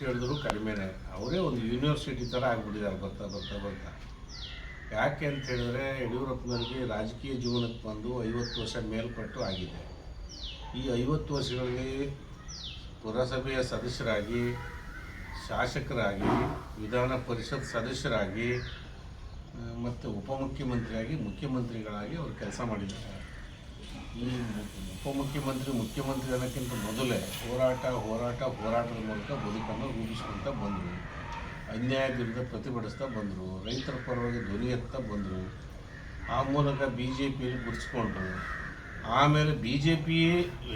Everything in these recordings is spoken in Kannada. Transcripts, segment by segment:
ಹೇಳಿದ್ರು ಕಡಿಮೆನೇ. ಅವರೇ ಒಂದು ಯೂನಿವರ್ಸಿಟಿ ಥರ ಆಗಿಬಿಟ್ಟಿದ್ದಾರೆ ಬರ್ತಾ ಬರ್ತಾ ಬರ್ತಾ. ಯಾಕೆ ಅಂತ ಹೇಳಿದ್ರೆ ಯಡಿಯೂರಪ್ಪನವರಿಗೆ ರಾಜಕೀಯ ಜೀವನಕ್ಕೆ ಬಂದು 50 ವರ್ಷ ಮೇಲ್ಪಟ್ಟು ಆಗಿದೆ. ಈ 50 ವರ್ಷಗಳಲ್ಲಿ ಪುರಸಭೆಯ ಸದಸ್ಯರಾಗಿ, ಶಾಸಕರಾಗಿ, ವಿಧಾನ ಪರಿಷತ್ ಸದಸ್ಯರಾಗಿ ಮತ್ತು ಉಪಮುಖ್ಯಮಂತ್ರಿಯಾಗಿ, ಮುಖ್ಯಮಂತ್ರಿಗಳಾಗಿ ಅವರು ಕೆಲಸ ಮಾಡಿದ್ದಾರೆ. ಈ ಮುಖ್ಯಮಂತ್ರಿ ಅನ್ನೋಕ್ಕಿಂತ ಮೊದಲೇ ಹೋರಾಟದ ಮೂಲಕ ಬದುಕನ್ನು ರೂಪಿಸ್ಕೊಳ್ತಾ ಬಂದರು. ಅನ್ಯಾಯ ವಿರುದ್ಧ ಪ್ರತಿಭಟಿಸ್ತಾ ಬಂದರು. ರೈತರ ಪರವಾಗಿ ಧ್ವನಿ ಎತ್ತಾ ಬಂದರು. ಆ ಮೂಲಕ ಬಿ ಜೆ ಪಿಯಲ್ಲಿ ಗುರುತಿಸ್ಕೊಂಡ್ರು. ಆಮೇಲೆ ಬಿ ಜೆ ಪಿ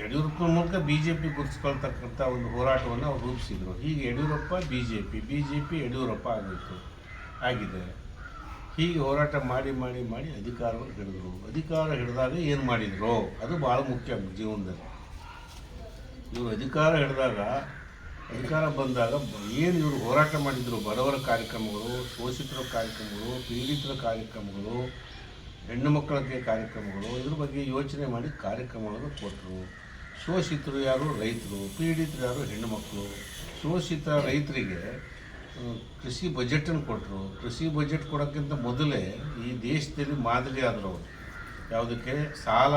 ಯಡಿಯೂರಪ್ಪನ ಮೂಲಕ ಬಿ ಜೆ ಪಿ ಗುರುತಿಸ್ಕೊಳ್ತಕ್ಕಂಥ ಒಂದು ಹೋರಾಟವನ್ನು ಅವ್ರು ರೂಪಿಸಿದರು. ಹೀಗೆ Yediyurappa B J P Yediyurappa ಆಗಿದೆ. ಹೀಗೆ ಹೋರಾಟ ಮಾಡಿ ಅಧಿಕಾರವನ್ನು ಹಿಡಿದ್ರು. ಅಧಿಕಾರ ಹಿಡಿದಾಗ ಏನು ಮಾಡಿದ್ರು ಅದು ಭಾಳ ಮುಖ್ಯ ಜೀವನದಲ್ಲಿ. ಇವರು ಅಧಿಕಾರ ಬಂದಾಗ ಏನು ಇವರು ಹೋರಾಟ ಮಾಡಿದರು, ಬಡವರ ಕಾರ್ಯಕ್ರಮಗಳು, ಶೋಷಿತರ ಕಾರ್ಯಕ್ರಮಗಳು, ಪೀಡಿತರ ಕಾರ್ಯಕ್ರಮಗಳು, ಹೆಣ್ಣು ಮಕ್ಕಳಿಗೆ ಕಾರ್ಯಕ್ರಮಗಳು, ಇದ್ರ ಬಗ್ಗೆ ಯೋಚನೆ ಮಾಡಿ ಕಾರ್ಯಕ್ರಮಗಳನ್ನು ಕೊಟ್ಟರು. ಶೋಷಿತರು ಯಾರು? ರೈತರು. ಪೀಡಿತರು ಯಾರು? ಹೆಣ್ಣು ಮಕ್ಕಳು. ಶೋಷಿತ ರೈತರಿಗೆ ಕೃಷಿ ಬಜೆಟನ್ನು ಕೊಟ್ಟರು. ಕೃಷಿ ಬಜೆಟ್ ಕೊಡೋಕ್ಕಿಂತ ಮೊದಲೇ ಈ ದೇಶದಲ್ಲಿ ಮಾದರಿ ಆದರು ಅವರು. ಯಾವುದಕ್ಕೆ? ಸಾಲ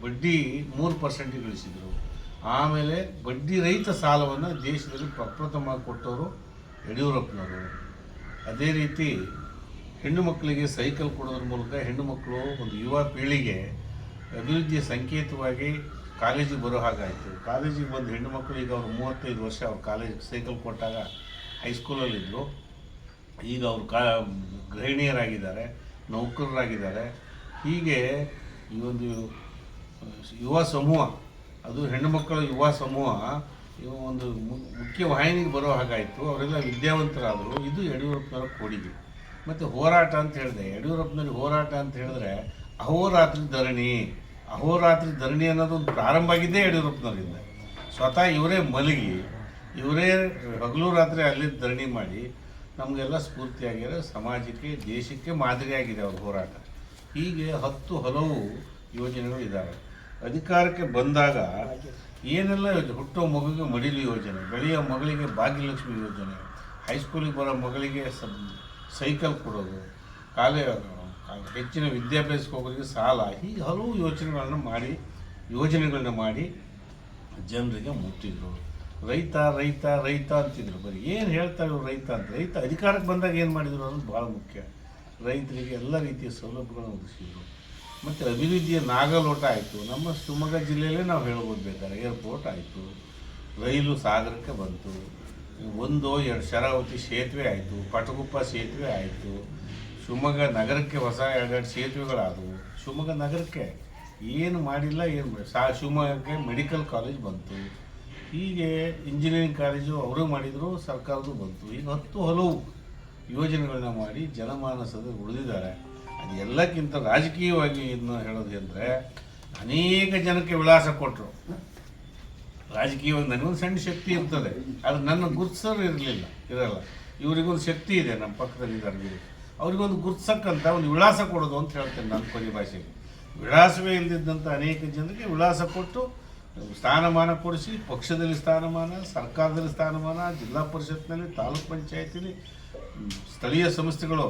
ಬಡ್ಡಿ 3% ಇಳಿಸಿದರು. ಆಮೇಲೆ ಬಡ್ಡಿ ರಹಿತ ಸಾಲವನ್ನು ದೇಶದಲ್ಲಿ ಪ್ರಪ್ರಥಮ ಕೊಟ್ಟವರು ಯಡಿಯೂರಪ್ಪನವರು. ಅದೇ ರೀತಿ ಹೆಣ್ಣು ಮಕ್ಕಳಿಗೆ ಸೈಕಲ್ ಕೊಡೋದ್ರ ಮೂಲಕ ಹೆಣ್ಣು ಮಕ್ಕಳು, ಒಂದು ಯುವ ಪೀಳಿಗೆ ಅಭಿವೃದ್ಧಿಯ ಸಂಕೇತವಾಗಿ ಕಾಲೇಜಿಗೆ ಬರೋ ಹಾಗಾಯಿತು. ಕಾಲೇಜಿಗೆ ಬಂದು ಹೆಣ್ಣು ಮಕ್ಕಳು ಈಗ ಅವರು 35 ವರ್ಷ ಅವ್ರು ಕಾಲೇಜಿಗೆ ಸೈಕಲ್ ಕೊಟ್ಟಾಗ ಹೈಸ್ಕೂಲಲ್ಲಿದ್ದರು. ಈಗ ಅವರು ಗೃಹಿಣಿಯರಾಗಿದ್ದಾರೆ, ನೌಕರರಾಗಿದ್ದಾರೆ. ಹೀಗೆ ಈ ಒಂದು ಯುವ ಸಮೂಹ, ಅದು ಹೆಣ್ಣು ಮಕ್ಕಳ ಯುವ ಸಮೂಹ ಒಂದು ಮುಖ್ಯ ವಾಹಿನಿಗೆ ಬರೋ ಹಾಗಾಯಿತು. ಅವರೆಲ್ಲ ವಿದ್ಯಾವಂತರಾದರು. ಇದು ಯಡಿಯೂರಪ್ಪನವರ ಕೊಡುಗೆ. ಮತ್ತು ಹೋರಾಟ ಅಂತ ಹೇಳಿದೆ, ಯಡಿಯೂರಪ್ಪನವ್ರಿಗೆ ಹೋರಾಟ ಅಂತ ಹೇಳಿದ್ರೆ ಅಹೋರಾತ್ರಿ ಧರಣಿ ಅನ್ನೋದು ಒಂದು ಪ್ರಾರಂಭ ಆಗಿದ್ದೇ ಯಡಿಯೂರಪ್ಪನವರಿಂದ. ಸ್ವತಃ ಇವರೇ ಮಲಗಿ, ಇವರೇ ಹಗಲು ರಾತ್ರಿ ಅಲ್ಲಿ ಧರಣಿ ಮಾಡಿ ನಮಗೆಲ್ಲ ಸ್ಫೂರ್ತಿಯಾಗಿರೋ, ಸಮಾಜಕ್ಕೆ, ದೇಶಕ್ಕೆ ಮಾದರಿಯಾಗಿದೆ ಅವ್ರ ಹೋರಾಟ. ಹೀಗೆ 10 ಹಲವು ಯೋಜನೆಗಳು ಇದ್ದಾವೆ. ಅಧಿಕಾರಕ್ಕೆ ಬಂದಾಗ ಏನೆಲ್ಲ ಹುಟ್ಟೋ ಮಗುವಿಗೆ ಮಡಿಲು ಯೋಜನೆ, ಬೆಳೆಯೋ ಮಗಳಿಗೆ ಭಾಗ್ಯಲಕ್ಷ್ಮಿ ಯೋಜನೆ, ಹೈಸ್ಕೂಲಿಗೆ ಬರೋ ಮಗಳಿಗೆ ಸೈಕಲ್ ಕೊಡೋದು, ಹೆಚ್ಚಿನ ವಿದ್ಯಾಭ್ಯಾಸಕ್ಕೆ ಹೋಗೋರಿಗೆ ಸಾಲ, ಹೀಗೆ ಹಲವು ಯೋಜನೆಗಳನ್ನ ಮಾಡಿ ಜನರಿಗೆ ಮುಟ್ಟಿದ್ರು. ರೈತ ಅಂತಿದ್ರು. ಬರೀ ಏನು ಹೇಳ್ತಾರೆ ಇವರು ರೈತ ಅಂತ. ರೈತ ಅಧಿಕಾರಕ್ಕೆ ಬಂದಾಗ ಏನು ಮಾಡಿದ್ರು ಅನ್ನೋದು ಭಾಳ ಮುಖ್ಯ. ರೈತರಿಗೆ ಎಲ್ಲ ರೀತಿಯ ಸೌಲಭ್ಯಗಳನ್ನು ಒದಗಿಸಿದ್ರು. ಮತ್ತು ಅಭಿವೃದ್ಧಿಯ ನಾಗಲೋಟ ಆಯಿತು. ನಮ್ಮ ಶಿವಮೊಗ್ಗ ಜಿಲ್ಲೆಯಲ್ಲೇ ನಾವು ಹೇಳ್ಬೋದು ಬೇಕಾದ್ರೆ. ಏರ್ಪೋರ್ಟ್ ಆಯಿತು, ರೈಲು ಸಾಗರಕ್ಕೆ ಬಂತು, 1-2 ಶರಾವತಿ ಸೇತುವೆ ಆಯಿತು, ಪಟಗುಪ್ಪ ಸೇತುವೆ ಆಯಿತು, ಶಿವಮೊಗ್ಗ ನಗರಕ್ಕೆ ಹೊಸ 2 ಸೇತುವೆಗಳಾದವು. ಶಿವಮೊಗ್ಗ ನಗರಕ್ಕೆ ಏನು ಮಾಡಿಲ್ಲ, ಶಿವಮೊಗ್ಗಕ್ಕೆ ಮೆಡಿಕಲ್ ಕಾಲೇಜ್ ಬಂತು. ಹೀಗೆ ಇಂಜಿನಿಯರಿಂಗ್ ಕಾಲೇಜು ಅವರು ಮಾಡಿದರು, ಸರ್ಕಾರದ್ದು ಬಂತು. ಈಗ 10 ಹಲವು ಯೋಜನೆಗಳನ್ನ ಮಾಡಿ ಜನಮಾನಸದ ಉಳಿದಿದ್ದಾರೆ. ಅದು ಎಲ್ಲಕ್ಕಿಂತ ರಾಜಕೀಯವಾಗಿ ಇದನ್ನು ಹೇಳೋದು ಅಂದರೆ, ಅನೇಕ ಜನಕ್ಕೆ ವಿಳಾಸ ಕೊಟ್ಟರು. ರಾಜಕೀಯವಾಗಿ ನನಗೊಂದು ಸಣ್ಣ ಶಕ್ತಿ ಇರ್ತದೆ, ಅದು ನನ್ನ ಗುರುತಿಸೋರು ಇರಲ್ಲ. ಇವರಿಗೊಂದು ಶಕ್ತಿ ಇದೆ, ನಮ್ಮ ಪಕ್ಕದಲ್ಲಿದ್ದಾರೆ, ಅವ್ರಿಗೊಂದು ಗುರುತಿಸಕ್ಕಂತ ಒಂದು ವಿಳಾಸ ಕೊಡೋದು ಅಂತ ಹೇಳ್ತೇನೆ ನನ್ನ ಪರಿಭಾಷೆಗೆ. ವಿಳಾಸವೇ ಇಲ್ಲದಿದ್ದಂಥ ಅನೇಕ ಜನರಿಗೆ ವಿಳಾಸ ಕೊಟ್ಟು ಸ್ಥಾನಮಾನ ಕೊಡಿಸಿ, ಪಕ್ಷದಲ್ಲಿ ಸ್ಥಾನಮಾನ, ಸರ್ಕಾರದಲ್ಲಿ ಸ್ಥಾನಮಾನ, ಜಿಲ್ಲಾ ಪರಿಷತ್ನಲ್ಲಿ, ತಾಲೂಕ್ ಪಂಚಾಯತಿಲಿ, ಸ್ಥಳೀಯ ಸಂಸ್ಥೆಗಳು,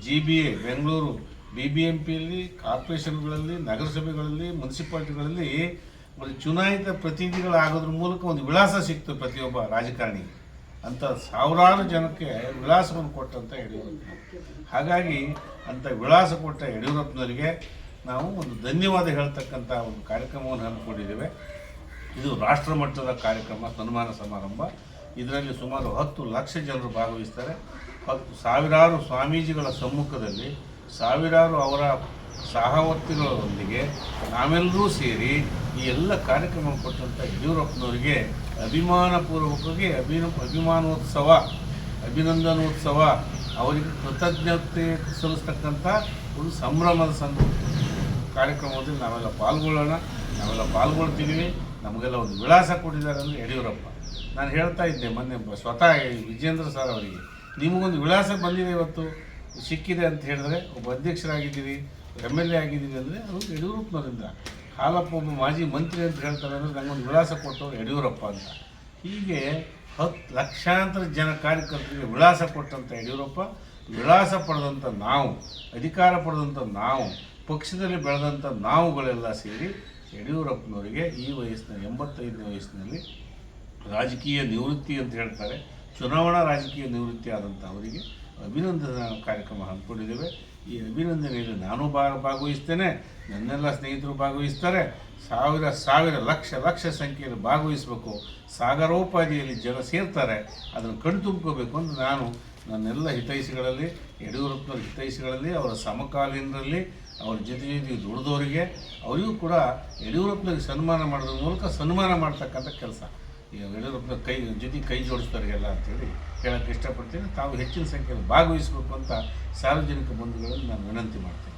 GBA ಬೆಂಗಳೂರು, BBMPಯಲ್ಲಿ, ಕಾರ್ಪೊರೇಷನ್ಗಳಲ್ಲಿ, ನಗರಸಭೆಗಳಲ್ಲಿ, ಮುನ್ಸಿಪಾಲ್ಟಿಗಳಲ್ಲಿ ಒಂದು ಚುನಾಯಿತ ಪ್ರತಿನಿಧಿಗಳಾಗೋದ್ರ ಮೂಲಕ ಒಂದು ವಿಳಾಸ ಸಿಕ್ತು ಪ್ರತಿಯೊಬ್ಬ ರಾಜಕಾರಣಿಗೆ. ಅಂಥ ಸಾವಿರಾರು ಜನಕ್ಕೆ ವಿಳಾಸವನ್ನು ಕೊಟ್ಟಂಥ ಯಡಿಯೂರಪ್ಪ. ಹಾಗಾಗಿ ಅಂಥ ವಿಳಾಸ ಕೊಟ್ಟ ಯಡಿಯೂರಪ್ಪನವರಿಗೆ ನಾವು ಒಂದು ಧನ್ಯವಾದ ಹೇಳ್ತಕ್ಕಂಥ ಒಂದು ಕಾರ್ಯಕ್ರಮವನ್ನು ಹಮ್ಮಿಕೊಂಡಿದ್ದೇವೆ. ಇದು ರಾಷ್ಟ್ರ ಮಟ್ಟದ ಕಾರ್ಯಕ್ರಮ, ಸನ್ಮಾನ ಸಮಾರಂಭ. ಇದರಲ್ಲಿ ಸುಮಾರು 10 ಲಕ್ಷ ಜನರು ಭಾಗವಹಿಸ್ತಾರೆ. ಸಾವಿರಾರು ಸ್ವಾಮೀಜಿಗಳ ಸಮ್ಮುಖದಲ್ಲಿ, ಸಾವಿರಾರು ಅವರ ಸಹವರ್ತಿಗಳೊಂದಿಗೆ ನಾವೆಲ್ಲರೂ ಸೇರಿ ಈ ಎಲ್ಲ ಕಾರ್ಯಕ್ರಮ ಕೊಟ್ಟಂಥ ಯಡಿಯೂರಪ್ಪನವರಿಗೆ ಅಭಿಮಾನಪೂರ್ವಕವಾಗಿ ಅಭಿನಂದನೋತ್ಸವ, ಅವರಿಗೆ ಕೃತಜ್ಞತೆ ಸಲ್ಲಿಸ್ತಕ್ಕಂಥ ಒಂದು ಸಂಭ್ರಮದ ಕಾರ್ಯಕ್ರಮದಲ್ಲಿ ನಾವೆಲ್ಲ ಪಾಲ್ಗೊಳ್ತೀವಿ. ನಮಗೆಲ್ಲ ಒಂದು ವಿಳಾಸ ಕೊಟ್ಟಿದ್ದಾರೆ ಅಂದರೆ ಯಡಿಯೂರಪ್ಪ. ನಾನು ಹೇಳ್ತಾ ಇದ್ದೆ ಮೊನ್ನೆ ಸ್ವತಃ ವಿಜೇಂದ್ರ ಸರ್ ಅವರಿಗೆ, ನಿಮಗೊಂದು ವಿಳಾಸ ಬಂದಿದೆ, ಇವತ್ತು ಸಿಕ್ಕಿದೆ ಅಂತ ಹೇಳಿದ್ರೆ, ಒಬ್ಬ ಅಧ್ಯಕ್ಷರಾಗಿದ್ದೀರಿ, MLA ಆಗಿದ್ದೀರಿ ಅಂದರೆ ಅದು ಯಡಿಯೂರಪ್ಪನವರಿಂದ. ಹಾಲಪ್ಪ ಒಬ್ಬ ಮಾಜಿ ಮಂತ್ರಿ ಅಂತ ಹೇಳ್ತಾರೆ ಅಂದರೆ ನಂಗೊಂದು ವಿಳಾಸ ಕೊಟ್ಟವರು ಯಡಿಯೂರಪ್ಪ ಅಂತ. ಹೀಗೆ ಲಕ್ಷಾಂತರ ಜನ ಕಾರ್ಯಕರ್ತರಿಗೆ ವಿಳಾಸ ಕೊಟ್ಟಂಥ ಯಡಿಯೂರಪ್ಪ, ವಿಳಾಸ ಪಡೆದಂಥ ನಾವು, ಅಧಿಕಾರ ಪಡೆದಂಥ ನಾವು, ಪಕ್ಷದಲ್ಲಿ ಬೆಳೆದಂಥ ನಾವುಗಳೆಲ್ಲ ಸೇರಿ ಯಡಿಯೂರಪ್ಪನವರಿಗೆ ಈ ವಯಸ್ಸಿನಲ್ಲಿ 85ನೇ ವಯಸ್ಸಿನಲ್ಲಿ ರಾಜಕೀಯ ನಿವೃತ್ತಿ ಅಂತ ಹೇಳ್ತಾರೆ, ಚುನಾವಣಾ ರಾಜಕೀಯ ನಿವೃತ್ತಿ ಆದಂಥ ಅವರಿಗೆ ಅಭಿನಂದನಾ ಕಾರ್ಯಕ್ರಮ ಹಮ್ಮಿಕೊಂಡಿದ್ದೇವೆ. ಈ ಅಭಿನಂದನೆಯಲ್ಲಿ ನಾನು ಭಾಗವಹಿಸ್ತೇನೆ, ನನ್ನೆಲ್ಲ ಸ್ನೇಹಿತರು ಭಾಗವಹಿಸ್ತಾರೆ. ಸಾವಿರ ಲಕ್ಷ ಸಂಖ್ಯೆಯಲ್ಲಿ ಭಾಗವಹಿಸಬೇಕು. ಸಾಗರೋಪಾದಿಯಲ್ಲಿ ಜನ ಸೇರ್ತಾರೆ, ಅದನ್ನು ಕಣ್ತುಂಬ್ಕೋಬೇಕು ಅಂತ ನಾನು ನನ್ನೆಲ್ಲ ಹಿತೈಷಿಗಳಲ್ಲಿ, ಯಡಿಯೂರಪ್ಪನವ್ರ ಹಿತೈಷಿಗಳಲ್ಲಿ, ಅವರ ಸಮಕಾಲೀನರಲ್ಲಿ, ಅವ್ರ ಜೊತೆ ದುಡಿದವರಿಗೆ, ಅವರಿಗೂ ಕೂಡ ಯಡಿಯೂರಪ್ಪನಿಗೆ ಸನ್ಮಾನ ಮಾಡೋದ್ರ ಮೂಲಕ ಸನ್ಮಾನ ಮಾಡ್ತಕ್ಕಂಥ ಕೆಲಸ ಈಗ ಯಡಿಯೂರಪ್ಪನ ಕೈ ಜೋಡಿಸ್ತಾರಿಗೆಲ್ಲ ಅಂತೇಳಿ ಹೇಳೋಕ್ಕೆ ಇಷ್ಟಪಡ್ತೀನಿ. ತಾವು ಹೆಚ್ಚಿನ ಸಂಖ್ಯೆಯಲ್ಲಿ ಭಾಗವಹಿಸಬೇಕು ಅಂತ ಸಾರ್ವಜನಿಕ ಬಂಧುಗಳಲ್ಲಿ ನಾನು ವಿನಂತಿ ಮಾಡ್ತೀನಿ.